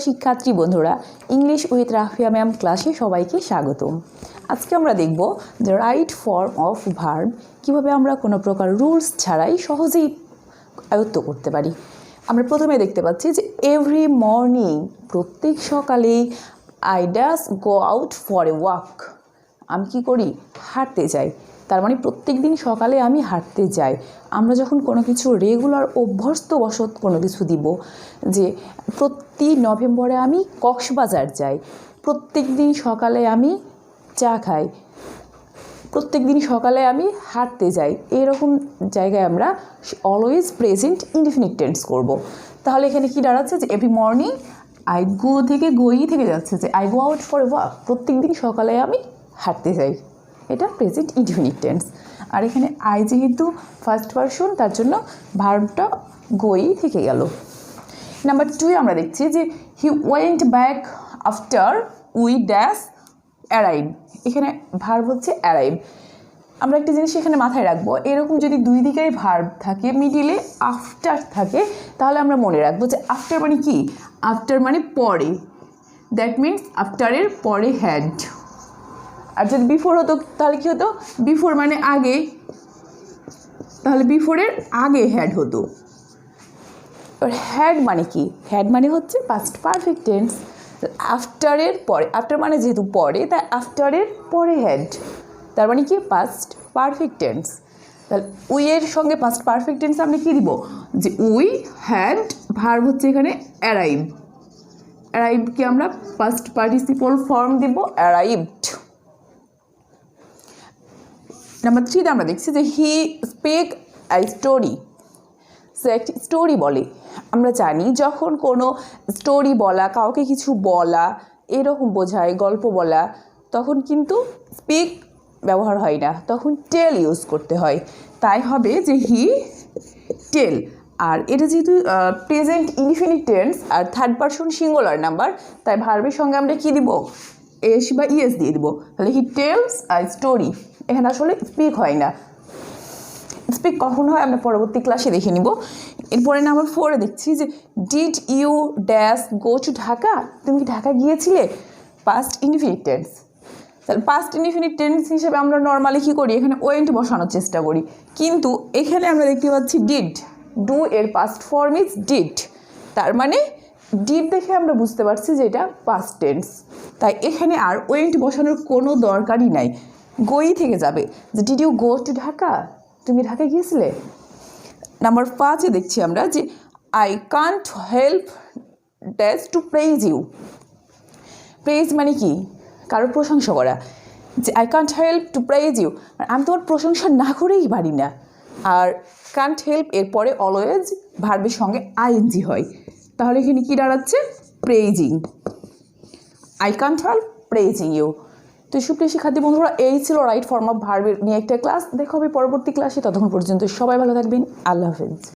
শিক্ষার্থী বন্ধুরা, English with Rafia ma'am ক্লাসে সবাইকে স্বাগতম। আজকে আমরা দেখব the right form of verb, কীভাবে আমরা কোনো প্রকার রুলস ছাড়াই সহজেই আয়ত্ত করতে পারি। আমরা প্রথমে দেখতে পাচ্ছি যে এভরি মর্নিং, প্রত্যেক সকালেই I does go out for a walk, আমি কী করি, হাঁটতে যাই। তার মানে প্রত্যেক দিন সকালে আমি হাঁটতে যাই। আমরা যখন কোনো কিছু রেগুলার অভ্যস্তবশত কোনো কিছু দিব, যে প্রতি নভেম্বরে আমি কক্সবাজার যাই, প্রত্যেক দিন সকালে আমি চা খাই, প্রত্যেক দিন সকালে আমি হাঁটতে যাই, এরকম জায়গায় আমরা অলওয়েজ প্রেজেন্ট ইনডিফিনিট টেন্স করব। তাহলে এখানে কি দাঁড়াচ্ছে যে এভরি মর্নিং আই গো থেকে গোই থেকে যাচ্ছে যে I go out for a walk, প্রত্যেক দিন সকালে আমি হাঁটতে যাই, এটা প্রেজেন্ট ইনডিফিনিট টেন্স। আর এখানে আই যেহেতু ফার্স্ট পারসন, তার জন্য ভার্বটা গোই থেকে গেল। নাম্বার 2 আমরা দেখছি যে he went back after we dash arrive, এখানে ভার্ব হচ্ছে অ্যারাইভ। আমরা একটা জিনিস এখানে মাথায় রাখবো, এরকম যদি দুই দিকেই ভার্ব থাকে, মিডিলে আফটার থাকে, তাহলে আমরা মনে রাখবো যে আফটার মানে কি, আফটার মানে পরে, দ্যাট মিনস আফটারের পরে হ্যাড। আর যদি বিফোর হতো তাহলে কী হতো, বিফোর মানে আগে, তাহলে বিফোরের আগে হ্যাড হতো। আর হ্যাড মানে কি, হ্যাড মানে হচ্ছে পাস্ট পারফেক্ট টেন্স। আফটারের পরে, আফটার মানে যেহেতু পরে, তাই আফটারের পরে হ্যাড, তার মানে কি পাস্ট পারফেক্ট টেন্স। তাহলে উই এর সঙ্গে পাস্ট পারফেক্ট টেন্স আমরা কী দিব, যে উই হ্যাড, ভার্ব হচ্ছে এখানে অ্যারাইভ, অ্যারাইভকে আমরা পাস্ট পার্টিসিপল ফর্ম দিব অ্যারাইভড। নাম্বার 3 আমরা দেখছি যে হি স্পেক আই স্টোরি, সে একটি স্টোরি বলে। আমরা জানি যখন কোনো স্টোরি বলা, কাউকে কিছু বলা এরকম বোঝায়, গল্প বলা, তখন কিন্তু স্পিক ব্যবহার হয় না, তখন টেল ইউজ করতে হয়। তাই হবে যে হি টেল। আর এটা যেহেতু প্রেজেন্ট ইনডিফিনিট টেন্স আর থার্ড পারসন সিঙ্গুলার নাম্বার, তাই ভার্বের সঙ্গে আমরা কী দিব, এস বা ইএস দিয়ে দিব। তাহলে হি টেলস আই স্টোরি, এখানে আসলে স্পিক হয় না। স্পিক কখন হয় আমরা পরবর্তী ক্লাসে দেখে নিব। এরপরে নাম্বার 4 দেখছি যে did you dash go to Dhaka, তুমি কি ঢাকা গিয়েছিলে, পাস্ট ইনডিফিনিট টেন্স। তাহলে পাস্ট ইনডিফিনিট টেন্স হিসেবে আমরা নর্মালি কী করি, এখানে ওয়েন্ট বসানোর চেষ্টা করি, কিন্তু এখানে আমরা দেখতে পাচ্ছি ডিড, ডু এর পাস্ট ফর্ম ইজ ডিড, তার মানে ডিড দেখে আমরা বুঝতে পারছি যে এটা পাস্ট টেন্স। তাই এখানে আর ওয়েন্ট বসানোর কোনো দরকারই নাই, গোই থেকে যাবে যে did you go to Dhaka, তুমি ঢাকা গিয়েছিলে। নাম্বার 5 দেখছি আমরা যে I can't help dash two praise you, praise মানে কি, কারোর প্রশংসা করা, যে I can't help to praise you, আমি তোমার প্রশংসা না করেই পারি না। আর কান্ট হেল্প এরপরে অলওয়েজ ভার্বের সঙ্গে আইএনজি হয়, তাহলে এখানে কি দাঁড়াচ্ছে, প্রেইজিং, আই কান্ট হেল্প প্রেইজিং ইউ। তো সুপ্রিয় শিক্ষার্থী বন্ধুরা, এই ছিল রাইট ফর্ম অফ ভার্বের নিয়ে একটা ক্লাস। দেখা হবে পরবর্তী ক্লাসে, ততক্ষণ পর্যন্ত সবাই ভালো থাকবেন, আল্লাহ হাফেজ।